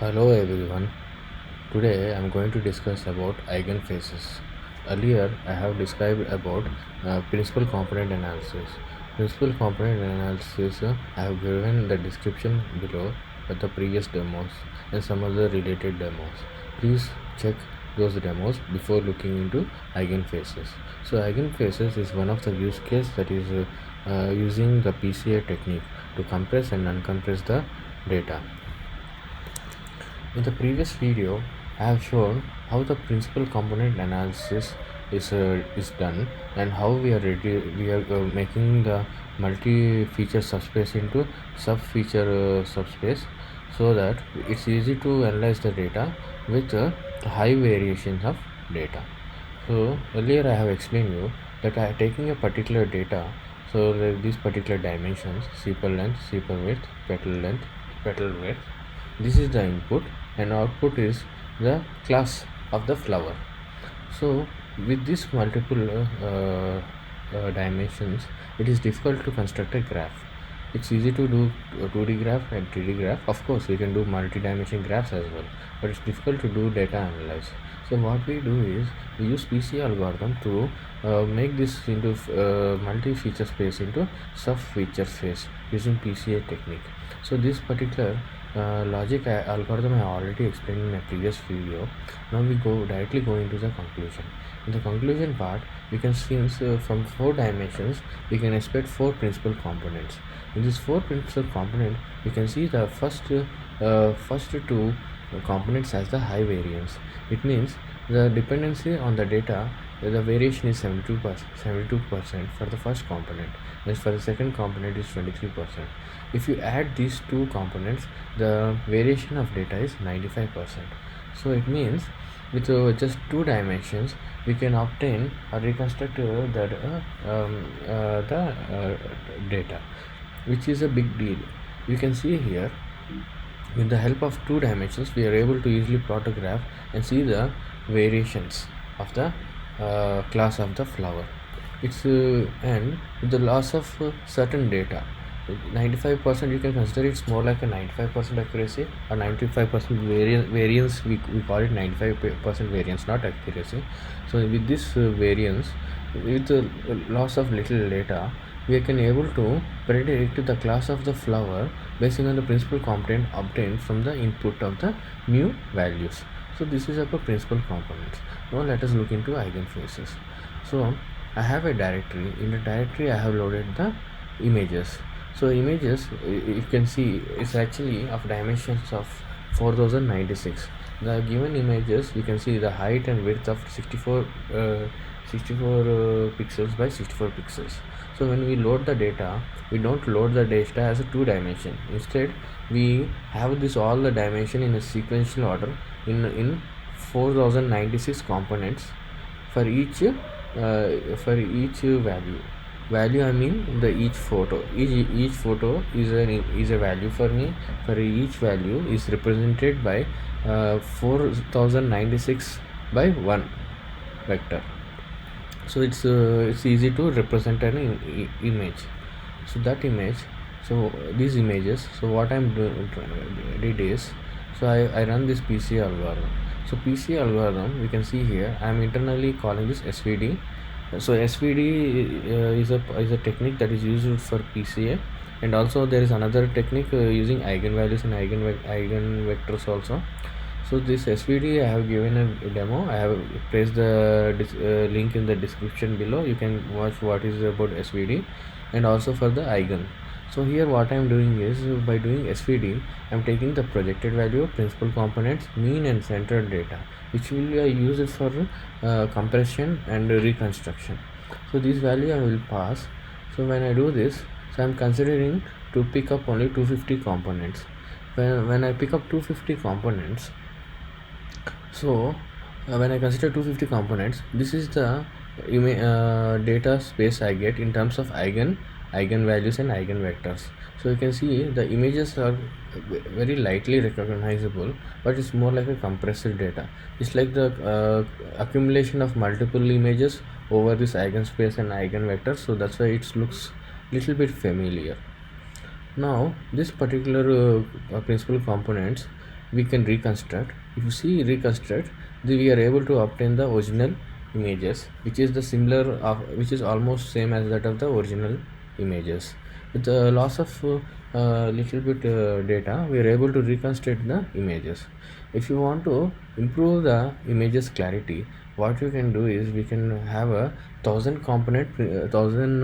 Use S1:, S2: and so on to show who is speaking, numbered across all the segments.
S1: Hello everyone. Today I am going to discuss about eigenfaces. Earlier I have described about principal component analysis. Principal component analysis I have given the description below at the previous demos and some other related demos. Please check those demos before looking into eigenfaces. So eigenfaces is one of the use case that is using the PCA technique to compress and uncompress the data. In the previous video, I have shown how the principal component analysis is done and how we are making the multi-feature subspace into sub-feature subspace so that it's easy to analyze the data with high variations of data. So earlier I have explained you that I am taking a particular data, so these particular dimensions, sepal length, sepal width, petal width, this is the input and output is the class of the flower. So with this multiple dimensions, it is difficult to construct a graph. It's easy to do a 2D graph and 3D graph. Of course we can do multi-dimension graphs as well, but it's difficult to do data analyze. So what we do is we use PC algorithm to make this into multi-feature space into sub-feature space using PCA technique. So this particular logic algorithm I already explained in my previous video. Now we directly go into the conclusion. In the conclusion part, we can see from 4 dimensions we can expect 4 principal components. In these 4 principal components, we can see the first 2 components has the high variance. It means the dependency on the data, the variation is 72% for the first component, and for the second component is 23%. If you add these 2 components, the variation of data is 95%. So it means with just 2 dimensions we can obtain or reconstruct the data, which is a big deal. You can see here with the help of 2 dimensions we are able to easily plot a graph and see the variations of the class of the flower. It's and with the loss of certain data, 95% you can consider it's more like a 95% accuracy or 95% variance. We call it 95% variance, not accuracy. So with this variance, with the loss of little data, we can able to predict the class of the flower based on the principal component obtained from the input of the new values. So this is about principal components. Now let us look into eigenfaces. So I have a directory. In the directory I have loaded the images. So images, you can see it's actually of dimensions of 4096. The given images, you can see the height and width of 64 pixels by 64 pixels. So when we load the data, we don't load the data as a 2 dimension. Instead we have this all the dimension in a sequential order in 4096 components for each value. I mean the each photo is a value for me. For each value is represented by 4096 by 1 vector. So it's easy to represent an image. So that image, so these images, so what I'm did is, so I run this PC algorithm. So PC algorithm, we can see here I'm internally calling this SVD. So SVD is a technique that is used for PCA, and also there is another technique using eigenvalues and eigenvectors also. So this SVD I have given a demo. I have placed the link in the description below. You can watch what is about SVD, and also for the eigen. So here what I am doing is, by doing SVD I am taking the projected value, principal components, mean and centered data, which will use it for compression and reconstruction. So this value I will pass. So when I do this, so I am considering to pick up only 250 components. When I pick up 250 components, so when I consider 250 components, this is the data space I get in terms of eigenvalues and eigenvectors. So you can see the images are very lightly recognizable, but it's more like a compressed data. It's like the accumulation of multiple images over this eigenspace and eigenvector, so that's why it looks little bit familiar. Now this particular principal components we can reconstruct. If you see reconstruct, we are able to obtain the original images, which is the similar of, which is almost same as that of the original images. With the loss of little bit data, we are able to reconstruct the images. If you want to improve the images clarity, what you can do is we can have a thousand component, thousand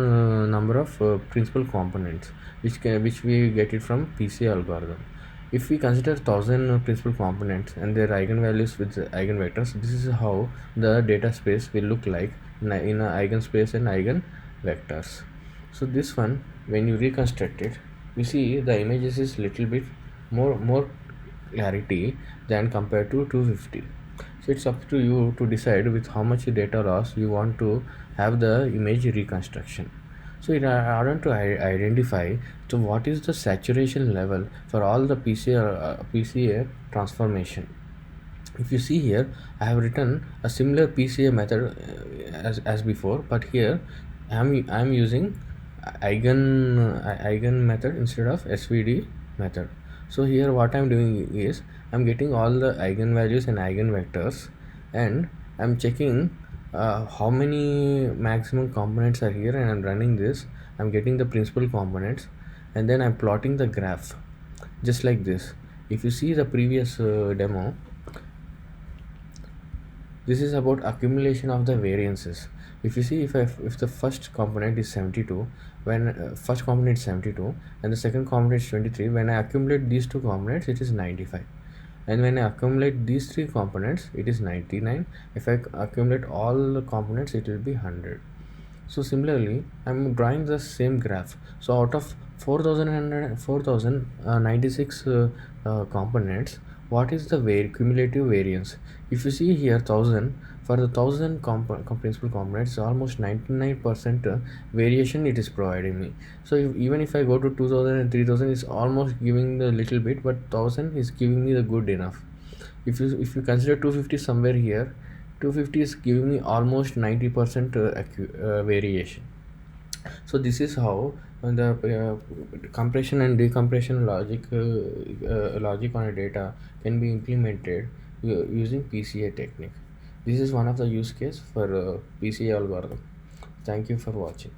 S1: number of principal components, which we get it from PCA algorithm. If we consider 1000 principal components and their eigenvalues with eigenvectors, this is how the data space will look like in a eigenspace and eigenvectors. So this one, when you reconstruct it, we see the images is little bit more clarity than compared to 250. So it's up to you to decide with how much data loss you want to have the image reconstruction. So in order to identify so what is the saturation level for all the PCA transformation. If you see here, I have written a similar PCA method as before, but here I'm using eigen method instead of SVD method. So here what I'm doing is I'm getting all the eigenvalues and eigenvectors, and I'm checking how many maximum components are here, and I'm running this. I'm getting the principal components, and then I'm plotting the graph just like this. If you see the previous demo, this is about accumulation of the variances. If you see, if the first component is 72, when first component is 72 and the second component is 23, when I accumulate these two components, it is 95. And when I accumulate these three components, it is 99. If I accumulate all the components, it will be 100. So similarly, I'm drawing the same graph. So out of 4096 components, what is the cumulative variance? If you see here 1000, for the 1000 principal components, almost 99% variation it is providing me. So even if I go to 2000 and 3000, it's almost giving the little bit, but 1000 is giving me the good enough. If you consider 250 somewhere here, 250 is giving me almost 90% variation. So this is how the compression and decompression logic on a data can be implemented using PCA technique. This is one of the use case for PCA algorithm. Thank you for watching.